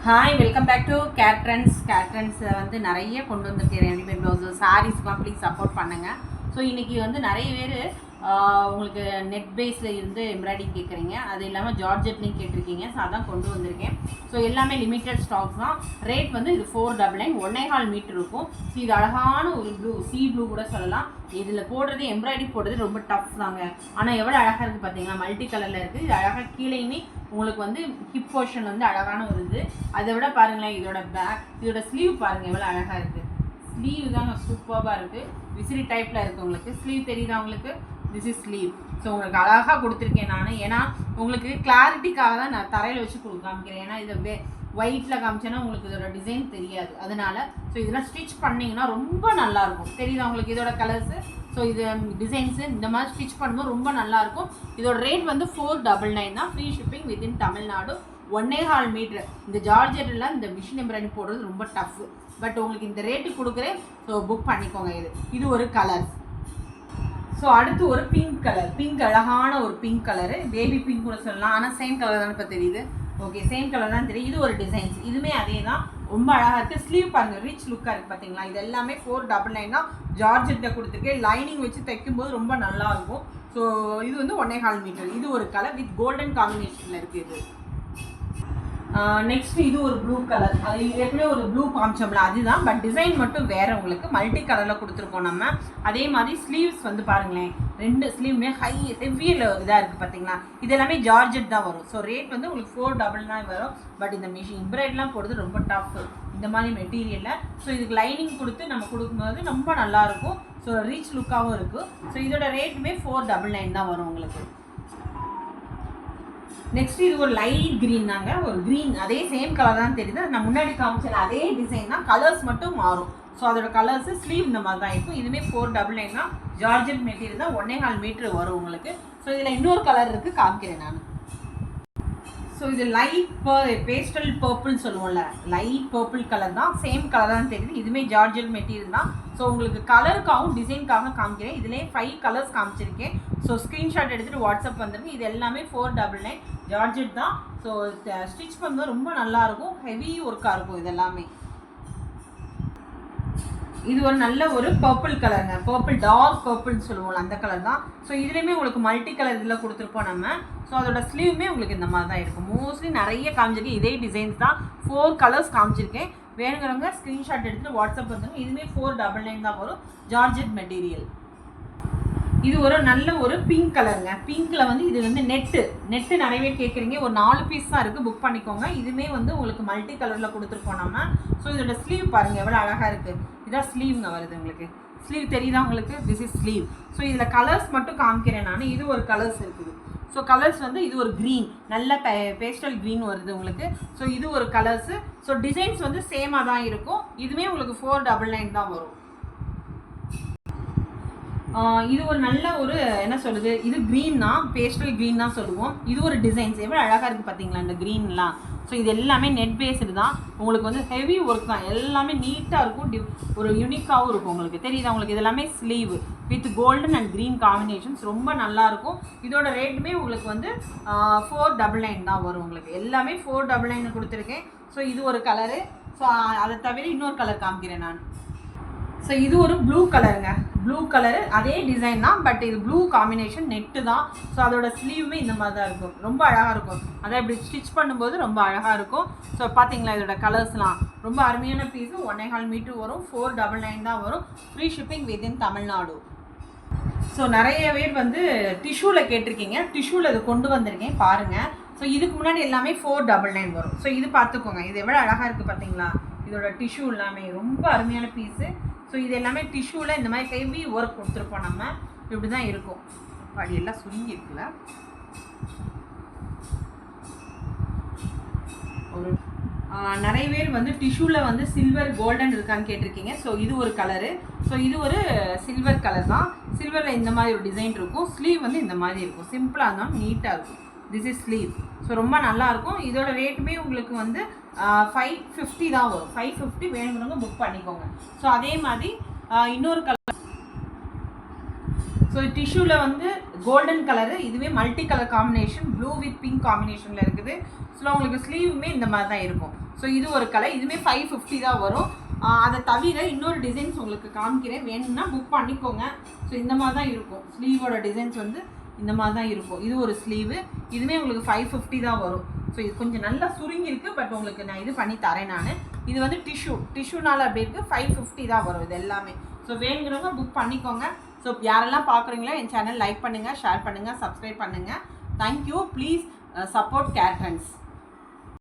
Hi, welcome back to Cat Trends. கேட் ட்ரெண்ட்ஸில் வந்து நிறைய கொண்டு வந்துருக்கேன் ரெடிமேட் ப்ளவுஸு, சாரீஸ்லாம் ப்ளீஸ் சப்போர்ட் பண்ணுங்கள். ஸோ இன்றைக்கி வந்து நிறைய பேர் உங்களுக்கு நெட் பேஸில் இருந்து எம்ப்ராய்டிங் கேட்குறீங்க, அது இல்லாமல் ஜார்ஜெட்லையும் கேட்டிருக்கீங்க. ஸோ அதான் கொண்டு வந்திருக்கேன். ஸோ எல்லாமே லிமிட்டட் ஸ்டாக்ஸ் தான். ரேட் வந்து இது 499 1.25 மீட்டர் இருக்கும். ஸோ இது அழகான ஒரு ப்ளூ, சி ப்ளூ கூட சொல்லலாம். இதில் போடுறது எம்ப்ராய்டிங் போடுறது ரொம்ப டஃப் தாங்க. ஆனால் எவ்வளோ அழகாக இருக்குது பார்த்தீங்கன்னா, மல்டி கலரில் இருக்குது. இது அழகாக கீழேயுமே உங்களுக்கு வந்து ஹிப் போர்ஷன் வந்து அழகான ஒரு இது. அதை விட பாருங்களேன், இதோட பேக், இதோட ஸ்லீவ் பாருங்கள் எவ்வளோ அழகாக இருக்குது. ஸ்லீவ் தாங்க சூப்பராக இருக்குது. விசிறி டைப்பில் இருக்குது. உங்களுக்கு ஸ்லீவ் தெரியுதா உங்களுக்கு? This is sleeve. ஸோ உங்களுக்கு அழகாக கொடுத்துருக்கேன் நான். ஏன்னா உங்களுக்கு கிளாரிட்டிக்காக தான் நான் தரையில் வச்சு காமிக்கிறேன். ஏன்னா இதை ஒயிட்டில் காமிச்சேன்னா உங்களுக்கு இதோட டிசைன் தெரியாது. அதனால் ஸோ இதெல்லாம் ஸ்டிச் பண்ணிங்கன்னா ரொம்ப நல்லாயிருக்கும். தெரியுதா உங்களுக்கு இதோட கலர்ஸு? ஸோ இது டிசைன்ஸு இந்த மாதிரி ஸ்டிச் பண்ணும்போது ரொம்ப நல்லாயிருக்கும். இதோட ரேட் வந்து 499 தான். Free shipping within Tamil Nadu. 1.25 metre. இந்த ஜார்ஜெட்டில் இந்த மிஷின் எம்ப்ராய்டிங் போடுறது ரொம்ப டஃப்பு. பட் உங்களுக்கு இந்த ரேட்டு கொடுக்குறேன். ஸோ புக் பண்ணிக்கோங்க. இது ஒரு கலர். ஸோ அடுத்து ஒரு பிங்க் கலர். பிங்க் அழகான ஒரு பிங்க் கலரு, பேபி பிங்க் கூட சொல்லலாம். ஆனால் சேம் கலர் தானே இப்போ தெரியுது. ஓகே, சேம் கலர் தான் தெரியும். இது ஒரு டிசைன்ஸ். இதுவுமே அதே தான், ரொம்ப அழகாக இருக்குது. ஸ்லீவ் பாருங்கள், ரிச் லுக்காக இருக்குது பார்த்தீங்களா. இது எல்லாமே 499 தான். ஜார்ஜெட்டில் கொடுத்துருக்கேன். லைனிங் வச்சு தைக்கும்போது ரொம்ப நல்லாயிருக்கும். ஸோ இது வந்து 1.25 மீட்டர். இது ஒரு கலர் வித் கோல்டன் காம்பினேஷனில் இருக்குது. இது நெக்ஸ்ட் இது ஒரு ப்ளூ கலர். அது ஏற்கனவே ஒரு ப்ளூ காமிச்சோம்ல, அதுதான். பட் டிசைன் மட்டும் வேறு. உங்களுக்கு மல்டி கலரில் கொடுத்துருக்கோம் நம்ம. அதே மாதிரி ஸ்லீவ்ஸ் வந்து பாருங்களேன், 2 ஸ்லீவுமே ஹெவியில் இதாக இருக்குது பார்த்தீங்களா. இது எல்லாமே ஜார்ஜெட் தான் வரும். ஸோ ரேட் வந்து உங்களுக்கு 499 வரும். பட் இந்த மிஷின் எம்ப்ராய்டரிலாம் போடுறது ரொம்ப டஃப் இந்த மாதிரி மெட்டீரியலில். ஸோ இதுக்கு லைனிங் கொடுத்து நம்ம கொடுக்கும்போது ரொம்ப நல்லாயிருக்கும். ஸோ ரிச் லுக்காகவும் இருக்குது. ஸோ இதோட ரேட்டுமே 499 தான் வரும் உங்களுக்கு. நெக்ஸ்ட் இது ஒரு லைட் க்ரீன் தாங்க. ஒரு க்ரீன், அதே சேம் கலர் தான் தெரியுது. நான் முன்னாடி காமிச்சல அதே டிசைன் தான், கலர்ஸ் மட்டும் மாறும். ஸோ அதோட கலர்ஸு ஸ்லீவ் இந்த மாதிரி தான் இருக்கும். இதுவுமே 499 தான். ஜார்ஜெட் மெட்டீரியல் தான். 1.25 மீட்டர் வரும் உங்களுக்கு. ஸோ இதில் இன்னொரு கலர் இருக்குது, காமிக்கிறேன் நான். ஸோ இது லைட் பேஸ்டல் பர்பிள் சொல்லுவோம்ல, லைட் பர்பிள் கலர் தான். சேம் கலர் தான் தெரியுது. இதுவுமே ஜார்ஜெட் மெட்டீரியல் தான். ஸோ உங்களுக்கு கலருக்காகவும் டிசைனுக்காகவும் காமிக்கிறேன். இதுலேயே 5 கலர்ஸ் காமிச்சிருக்கேன். ஸோ ஸ்க்ரீன்ஷாட் எடுத்துகிட்டு வாட்ஸ்அப் வந்துருங்க. இது எல்லாமே 499 ஜார்ஜெட் தான். ஸோ ஸ்டிச் பண்ணும்போது ரொம்ப நல்லாயிருக்கும். ஹெவி ஒர்க்காக இருக்கும் இது எல்லாமே. இது ஒரு நல்ல ஒரு பர்பிள் கலருங்க. பர்பிள், டார்க் பர்பிள்னு சொல்லுவோம்ல, அந்த கலர் தான். ஸோ இதுலேயுமே உங்களுக்கு மல்டி கலர் இதில் கொடுத்துருப்போம் நம்ம. ஸோ அதோட ஸ்லீவுமே உங்களுக்கு இந்த மாதிரி தான் இருக்கும். மோஸ்ட்லி நிறைய காமிச்சிருக்கேன். இதே டிசைன்ஸ் தான். 4 கலர்ஸ் காமிச்சிருக்கேன். வேணுங்கிறவங்க ஸ்க்ரீன்ஷாட் எடுத்துகிட்டு வாட்ஸ்அப் வந்துருங்க. இதுவுமே 499 தான் வரும். Georgette material. இது ஒரு நல்ல ஒரு பிங்க் கலருங்க. பிங்க்கில் வந்து இது வந்து நெட்டு நிறைய பேர் கேட்குறீங்க. ஒரு 4 பீஸ் தான் இருக்குது, புக் பண்ணிக்கோங்க. இதுவுமே வந்து உங்களுக்கு மல்டி கலரில் கொடுத்துருப்போம் நம்ம. ஸோ இதோட ஸ்லீவ் பாருங்கள் எவ்வளோ அழகாக இருக்குது. இதான் ஸ்லீவ்ங்க வருது உங்களுக்கு. ஸ்லீவ் தெரியுதா உங்களுக்கு? This is sleeve. ஸோ இதில் கலர்ஸ் மட்டும் காமிக்கிறேன் நான். இது ஒரு கலர்ஸ் இருக்குது. ஸோ கலர்ஸ் வந்து இது ஒரு க்ரீன், நல்ல பேஸ்டல் க்ரீன் வருது உங்களுக்கு. ஸோ இது ஒரு கலர்ஸு. ஸோ டிசைன்ஸ் வந்து சேமாக தான் இருக்கும். இதுவுமே உங்களுக்கு 499 தான் வரும். இது ஒரு நல்ல ஒரு என்ன சொல்லுது, இது க்ரீன் தான், பேஸ்டல் க்ரீன் தான் சொல்லுவோம். இது ஒரு டிசைன்ஸ் எவ்வளோ அழகாக இருக்குது பார்த்தீங்களா இந்த க்ரீன்லாம். ஸோ இது எல்லாமே நெட் பேஸ்டு தான். உங்களுக்கு வந்து ஹெவி ஒர்க் தான். எல்லாமே நீட்டாக இருக்கும். ஒரு யூனிக்காகவும் இருக்கும் உங்களுக்கு. தெரியுதா உங்களுக்கு? இது எல்லாமே sleeve with golden and green combinations ரொம்ப நல்லாயிருக்கும். இதோட ரேட்டுமே உங்களுக்கு வந்து 499 தான் வரும் உங்களுக்கு. எல்லாமே 499 கொடுத்துருக்கேன். ஸோ இது ஒரு கலரு. ஸோ அதை தவிர இன்னொரு கலர் காமிக்கிறேன் நான். ஸோ இது ஒரு ப்ளூ கலருங்க. ப்ளூ கலரு, அதே டிசைன் தான். பட் இது ப்ளூ காம்பினேஷன், நெட்டு தான். ஸோ அதோட ஸ்லீவுமே இந்த மாதிரி தான் இருக்கும். ரொம்ப அழகாக இருக்கும். அதை இப்படி ஸ்டிச் பண்ணும்போது ரொம்ப அழகாக இருக்கும். ஸோ பார்த்தீங்களா இதோட கலர்ஸ்லாம் ரொம்ப அருமையான பீஸு. 1.25 மீட்டர் வரும். 499 தான் வரும். Free shipping within Tamil Nadu. So நிறைய பேர் வந்து டிஷ்யூவில் கேட்டிருக்கீங்க. டிஷ்யூவில் இது கொண்டு வந்திருக்கேன் பாருங்கள். ஸோ இதுக்கு முன்னாடி எல்லாமே 499 வரும். ஸோ இது பார்த்துக்கோங்க. இது எவ்வளோ அழகாக இருக்குது பார்த்தீங்களா. இதோட டிஷ்யூ எல்லாமே ரொம்ப அருமையான பீஸு. ஸோ இது எல்லாமே டிஷ்யூவில் இந்த மாதிரி ஹெவி ஒர்க் கொடுத்துருப்போம் நம்ம. இப்படி தான் இருக்கும். அப்படி எல்லாம் சுருங்கி இருக்குல்ல. ஒரு நிறைய பேர் வந்து டிஷ்யூவில் வந்து சில்வர் கோல்டன் இருக்கான்னு கேட்டிருக்கீங்க. ஸோ இது ஒரு கலரு. ஸோ இது ஒரு சில்வர் கலர் தான். சில்வரில் இந்த மாதிரி ஒரு டிசைன் இருக்கும். ஸ்லீவ் வந்து இந்த மாதிரி இருக்கும். சிம்பிளாக இருந்தாலும் நீட்டாக இருக்கும். This is sleeve. ஸோ ரொம்ப நல்லாயிருக்கும். இதோட ரேட்டுமே உங்களுக்கு வந்து 550 தான் வரும். 550 வேணுங்கிறவங்க புக் பண்ணிக்கோங்க. ஸோ அதே மாதிரி இன்னொரு கலர். ஸோ டிஷ்யூவில் வந்து கோல்டன் கலரு, இதுவே multi colour combination, blue with pink காம்பினேஷனில் இருக்குது. ஸோ உங்களுக்கு ஸ்லீவுமே இந்த மாதிரி தான் இருக்கும். ஸோ ஸோ இது ஒரு கலர், இதுவுமே 550 தான் வரும். அதை தவிர இன்னொரு டிசைன்ஸ் உங்களுக்கு காமிக்கிறேன், வேணும்னா புக் பண்ணிக்கோங்க. ஸோ இந்த மாதிரி தான் இருக்கும், ஸ்லீவோட டிசைன்ஸ் வந்து இந்த மாதிரி தான் இருக்கும். இது ஒரு ஸ்லீவு, இதுவுமே உங்களுக்கு 550 தான் வரும். ஸோ இது கொஞ்சம் நல்லா சுருங்கிருக்கு, பட் உங்களுக்கு நான் இது பண்ணி தரேன் நான். இது வந்து டிஷ்யூனால அப்படி இருக்குது, 550 தான் வரும் இது எல்லாமே. ஸோ வேணுங்கிறவங்க புக் பண்ணிக்கோங்க. ஸோ யாரெல்லாம் பார்க்குறீங்களோ என் சேனல் லைக் பண்ணுங்கள், ஷேர் பண்ணுங்கள், சப்ஸ்கிரைப் பண்ணுங்கள். Thank you. Please support care trends.